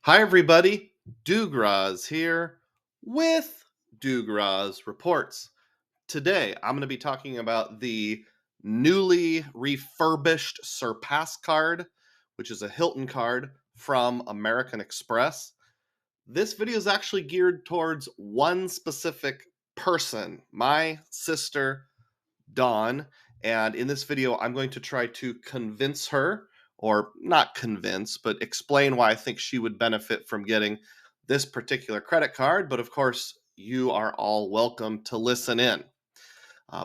Hi, everybody. Dugras here with Dugras Reports. Today, I'm going to be talking about the newly refurbished Surpass card, which is a Hilton card from American Express. This video is actually geared towards one specific person, my sister, Dawn. And in this video, I'm going to try to convince her, or not convince, but explain why I think she would benefit from getting this particular credit card. But of course, you are all welcome to listen in.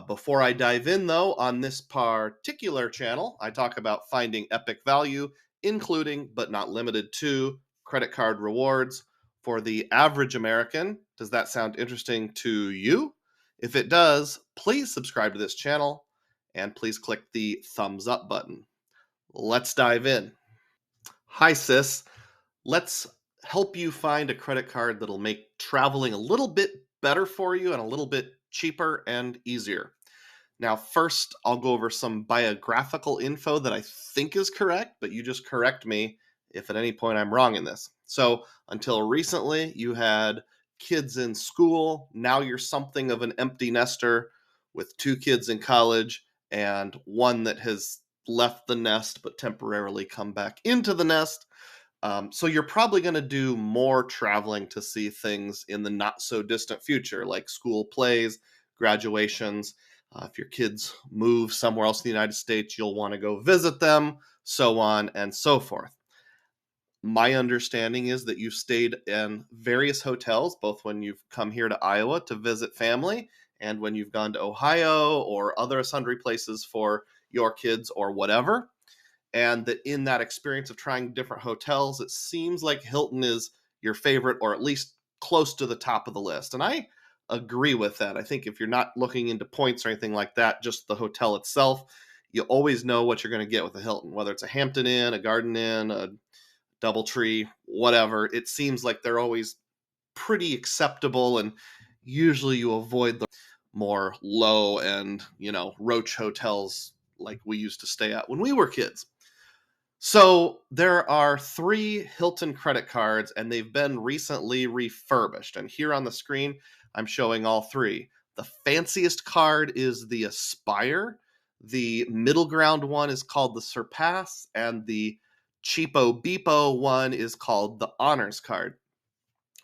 Before I dive in, though, on this particular channel, I talk about finding epic value, including but not limited to credit card rewards for the average American. Does that sound interesting to you? If it does, please subscribe to this channel and please click the thumbs up button. Let's dive in. Hi, sis. Let's help you find a credit card that'll make traveling a little bit better for you and a little bit cheaper and easier. Now, first, I'll go over some biographical info that I think is correct, but you just correct me if at any point I'm wrong in this. So, until recently, you had kids in school. Now you're something of an empty nester with two kids in college and one that has left the nest but temporarily come back into the nest. So you're probably going to do more traveling to see things in the not so distant future, like school plays, graduations. If your kids move somewhere else in the United States, you'll want to go visit them, so on and so forth. My understanding is that you've stayed in various hotels, both when you've come here to Iowa to visit family and when you've gone to Ohio or other sundry places for your kids or whatever. And that in that experience of trying different hotels, it seems like Hilton is your favorite, or at least close to the top of the list. And I agree with that. I think if you're not looking into points or anything like that, just the hotel itself, you always know what you're going to get with a Hilton, whether it's a Hampton Inn, a Garden Inn, a Doubletree, whatever. It seems like they're always pretty acceptable, and usually you avoid the more low and, roach hotels like we used to stay at when we were kids. So there are three Hilton credit cards, and they've been recently refurbished. And here on the screen, I'm showing all three. The fanciest card is the Aspire. The middle ground one is called the Surpass, and the cheapo beepo one is called the Honors card.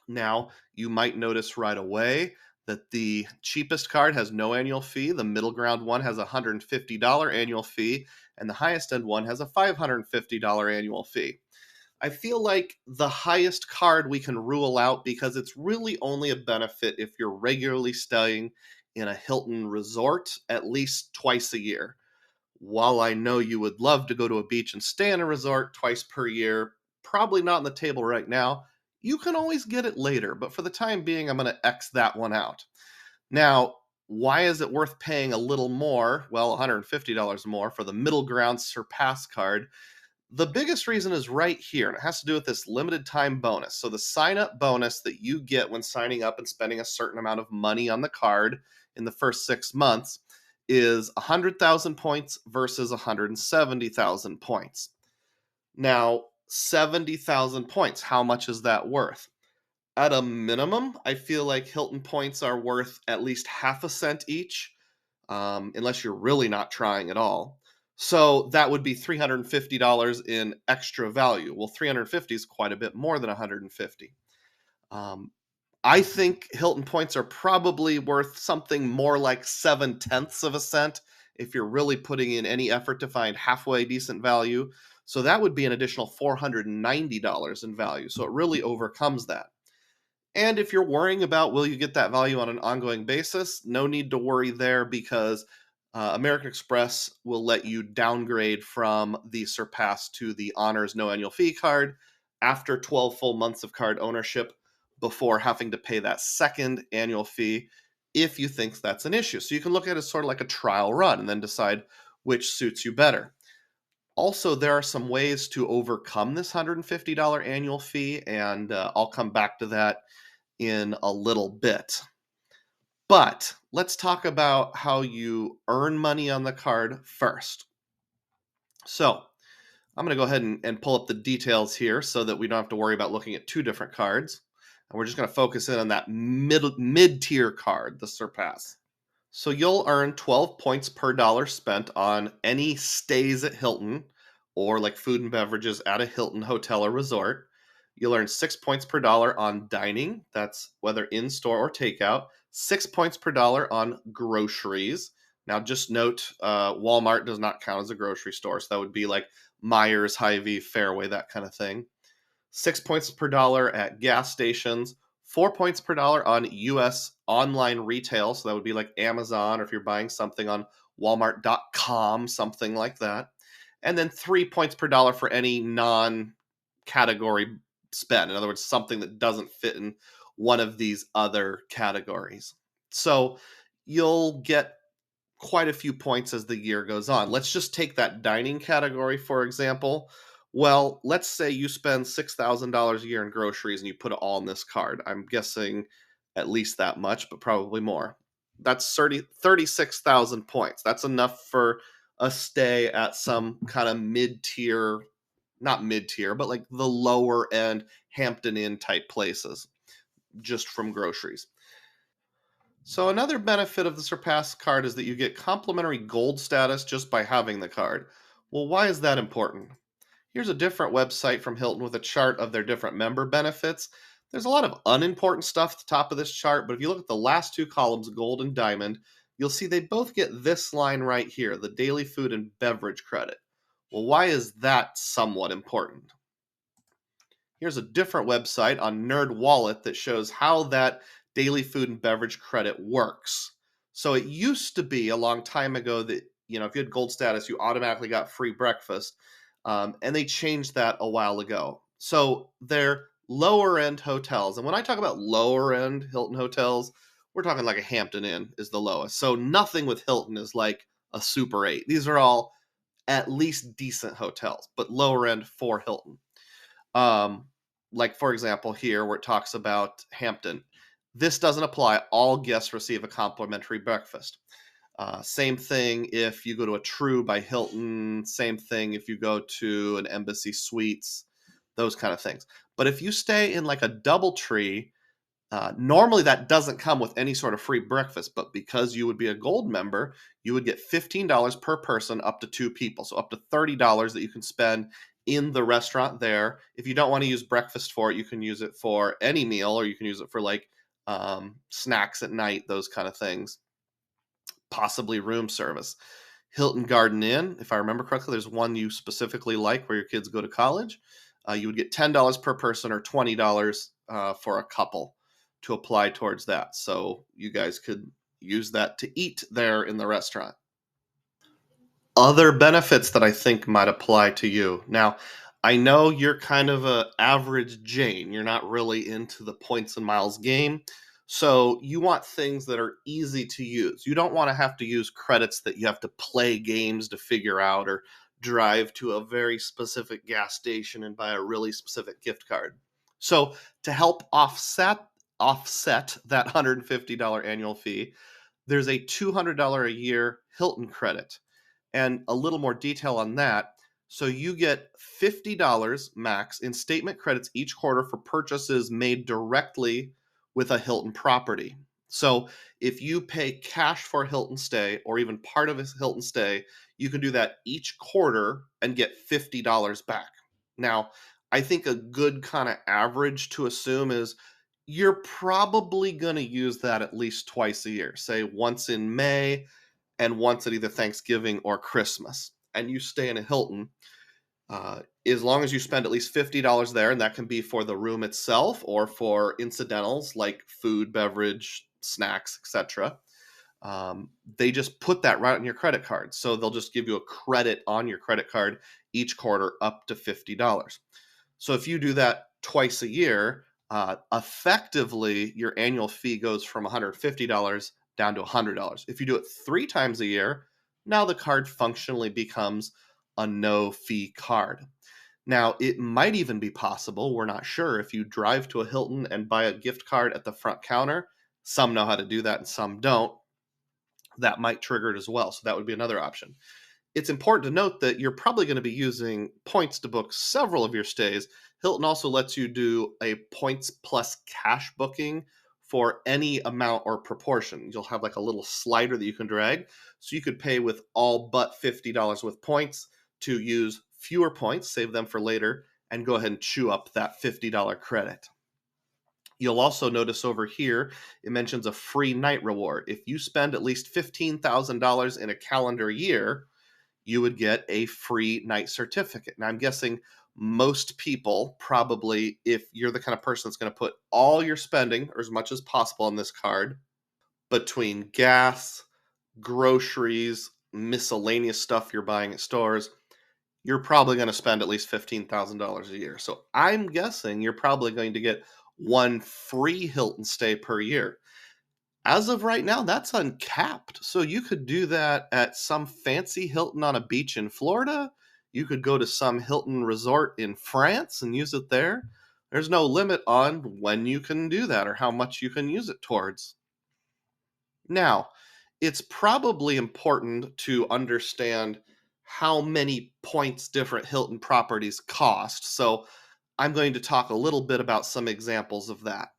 Now, you might notice right away that the cheapest card has no annual fee, the middle ground one has a $150 annual fee, and the highest end one has a $550 annual fee. I feel like the highest card we can rule out because it's really only a benefit if you're regularly staying in a Hilton resort at least twice a year. While I know you would love to go to a beach and stay in a resort twice per year, probably not on the table right now. You can always get it later, but for the time being, I'm going to X that one out. Now, why is it worth paying a little more? Well, $150 more for the middle ground Surpass card. The biggest reason is right here, and it has to do with this limited time bonus. So, the sign up bonus that you get when signing up and spending a certain amount of money on the card in the first 6 months is 100,000 points versus 170,000 points. Now, 70,000 points, how much is that worth? At a minimum, I feel like Hilton points are worth at least half a cent each, unless you're really not trying at all. So that would be $350 in extra value. Well, 350 is quite a bit more than 150. Um, I think Hilton points are probably worth something more like 7/10 of a cent if you're really putting in any effort to find halfway decent value. So that would be an additional $490 in value. So it really overcomes that. And if you're worrying about will you get that value on an ongoing basis, no need to worry there because American Express will let you downgrade from the Surpass to the Honors no annual fee card after 12 full months of card ownership before having to pay that second annual fee if you think that's an issue. So you can look at it as sort of like a trial run and then decide which suits you better. Also, there are some ways to overcome this $150 annual fee, and I'll come back to that in a little bit. But let's talk about how you earn money on the card first. So, I'm going to go ahead and pull up the details here so that we don't have to worry about looking at two different cards. And we're just going to focus in on that mid-tier card, the Surpass. So you'll earn 12 points per dollar spent on any stays at Hilton or like food and beverages at a Hilton hotel or resort. You'll earn 6 points per dollar on dining, that's whether in store or takeout, 6 points per dollar on groceries. Now, just note Walmart does not count as a grocery store. So that would be like Myers, Hy-Vee, Fairway, that kind of thing. 6 points per dollar at gas stations, 4 points per dollar on US online retail. So that would be like Amazon, or if you're buying something on Walmart.com, something like that. And then 3 points per dollar for any non category spend. In other words, something that doesn't fit in one of these other categories. So you'll get quite a few points as the year goes on. Let's just take that dining category, for example. Well, let's say you spend $6,000 a year in groceries and you put it all on this card. I'm guessing at least that much, but probably more. That's 36,000 points. That's enough for a stay at some kind of mid-tier, not mid-tier, but like the lower end Hampton Inn type places just from groceries. So another benefit of the Surpass card is that you get complimentary gold status just by having the card. Well, why is that important? Here's a different website from Hilton with a chart of their different member benefits. There's a lot of unimportant stuff at the top of this chart, but if you look at the last two columns, gold and diamond, you'll see they both get this line right here, the daily food and beverage credit. Well, why is that somewhat important? Here's a different website on Nerd Wallet that shows how that daily food and beverage credit works. So it used to be a long time ago that, if you had gold status, you automatically got free breakfast. And they changed that a while ago. So they're lower end hotels. And when I talk about lower end Hilton hotels, we're talking like a Hampton Inn is the lowest. So nothing with Hilton is like a Super 8. These are all at least decent hotels, but lower end for Hilton. Um, like for example, here where it talks about Hampton, this doesn't apply. All guests receive a complimentary breakfast. Same thing if you go to a True by Hilton. Same thing if you go to an Embassy Suites. Those kind of things. But if you stay in like a DoubleTree, normally that doesn't come with any sort of free breakfast, but because you would be a gold member, you would get $15 per person up to two people. So up to $30 that you can spend in the restaurant there. If you don't want to use breakfast for it, you can use it for any meal, or you can use it for like snacks at night, those kind of things, possibly room service. Hilton Garden Inn, if I remember correctly, there's one you specifically like where your kids go to college. You would get $10 per person or $20 for a couple to apply towards that. So you guys could use that to eat there in the restaurant. Other benefits that I think might apply to you. Now, I know you're kind of a average Jane. You're not really into the points and miles game. So you want things that are easy to use. You don't want to have to use credits that you have to play games to figure out, or drive to a very specific gas station and buy a really specific gift card. So to help offset that $150 annual fee, there's a $200 a year Hilton credit. And a little more detail on that. So you get $50 max in statement credits each quarter for purchases made directly with a Hilton property. So if you pay cash for a Hilton stay or even part of a Hilton stay, you can do that each quarter and get $50 back. Now, I think a good kind of average to assume is you're probably going to use that at least twice a year, say once in May and once at either Thanksgiving or Christmas. And you stay in a Hilton, as long as you spend at least $50 there, and that can be for the room itself or for incidentals like food, beverage, snacks, etc. They just put that right on your credit card. So they'll just give you a credit on your credit card each quarter up to $50. So if you do that twice a year, effectively your annual fee goes from $150 down to $100. If you do it 3 times a year, now the card functionally becomes a no fee card. Now, it might even be possible, we're not sure, if you drive to a Hilton and buy a gift card at the front counter. Some know how to do that and some don't. That might trigger it as well. So that would be another option. It's important to note that you're probably going to be using points to book several of your stays. Hilton also lets you do a points plus cash booking for any amount or proportion. You'll have like a little slider that you can drag. So you could pay with all but $50 with points to use fewer points, save them for later, and go ahead and chew up that $50 credit. You'll also notice over here, it mentions a free night reward. If you spend at least $15,000 in a calendar year, you would get a free night certificate. Now, I'm guessing most people probably, if you're the kind of person that's going to put all your spending, or as much as possible, on this card, between gas, groceries, miscellaneous stuff you're buying at stores, you're probably going to spend at least $15,000 a year. So I'm guessing you're probably going to get one free Hilton stay per year. As of right now, that's uncapped. So you could do that at some fancy Hilton on a beach in Florida. You could go to some Hilton resort in France and use it there. There's no limit on when you can do that or how much you can use it towards. Now, it's probably important to understand how many points different Hilton properties cost. So I'm going to talk a little bit about some examples of that.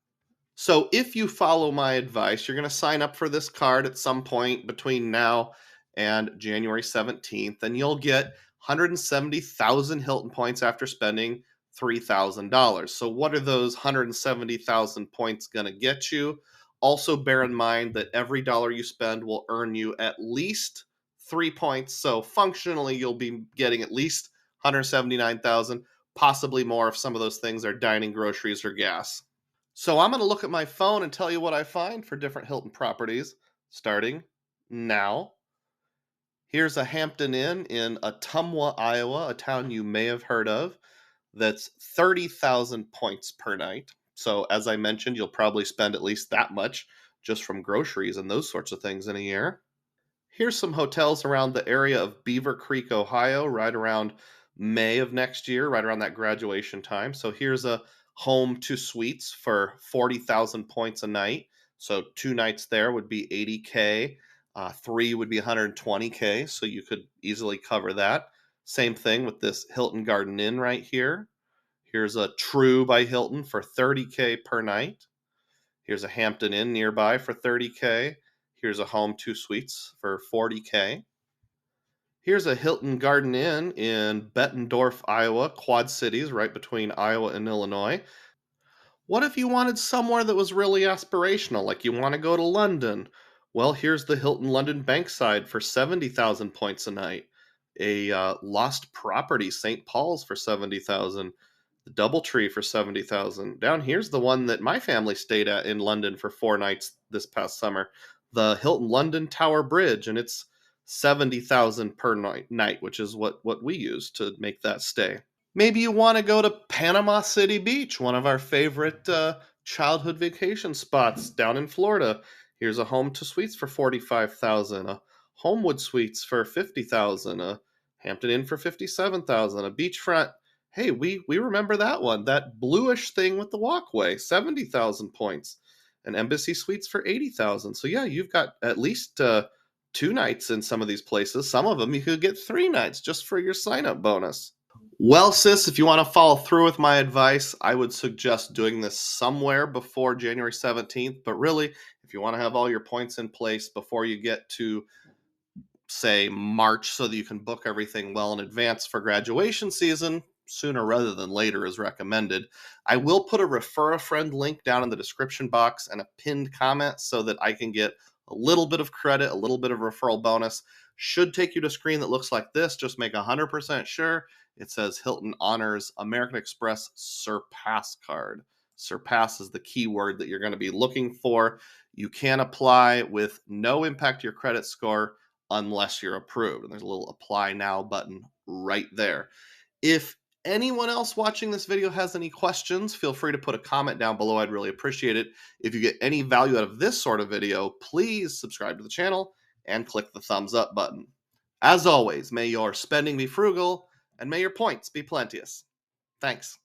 So if you follow my advice, you're going to sign up for this card at some point between now and January 17th, and you'll get 170,000 Hilton points after spending $3,000. So what are those 170,000 points going to get you? Also bear in mind that every dollar you spend will earn you at least 3 points. So functionally, you'll be getting at least 179,000, possibly more if some of those things are dining, groceries, or gas. So I'm going to look at my phone and tell you what I find for different Hilton properties starting now. Here's a Hampton Inn in Ottumwa, Iowa, a town you may have heard of, that's 30,000 points per night. So as I mentioned, you'll probably spend at least that much just from groceries and those sorts of things in a year. Here's some hotels around the area of Beaver Creek, Ohio, right around May of next year, right around that graduation time. So here's a home two suites for 40,000 points a night. So 2 nights there would be 80K. Three would be 120K. So you could easily cover that. Same thing with this Hilton Garden Inn right here. Here's a True by Hilton for 30K per night. Here's a Hampton Inn nearby for 30K. Here's a home two suites for 40K. Here's a Hilton Garden Inn in Bettendorf, Iowa, Quad Cities, right between Iowa and Illinois. What if you wanted somewhere that was really aspirational, like you want to go to London? Well, here's the Hilton London Bankside for 70,000 points a night. A Lost Property, St. Paul's for 70,000. The Doubletree for 70,000. Down here's the one that my family stayed at in London for 4 nights this past summer. The Hilton London Tower Bridge, and it's 70,000 per night, which is what we use to make that stay. Maybe you want to go to Panama City Beach, one of our favorite childhood vacation spots down in Florida. Here's a home to suites for 45,000, a Homewood Suites for 50,000, a Hampton Inn for 57,000, a beachfront. Hey, we remember that one, that bluish thing with the walkway, 70,000 points, an Embassy Suites for 80,000. So yeah, you've got at least 2 nights in some of these places. Some of them you could get 3 nights just for your sign up bonus. Well, sis, if you want to follow through with my advice, I would suggest doing this somewhere before January 17th. But really, if you want to have all your points in place before you get to, say, March, so that you can book everything well in advance for graduation season, sooner rather than later is recommended. I will put a refer a friend link down in the description box and a pinned comment so that I can get a little bit of credit, a little bit of referral bonus. Should take you to a screen that looks like this. Just make 100% sure it says Hilton Honors American Express Surpass card. Surpass is the keyword that you're going to be looking for. You can apply with no impact to your credit score unless you're approved. And there's a little apply now button right there. If anyone else watching this video has any questions, feel free to put a comment down below. I'd really appreciate it. If you get any value out of this sort of video, please subscribe to the channel and click the thumbs up button. As always, may your spending be frugal and may your points be plenteous. Thanks.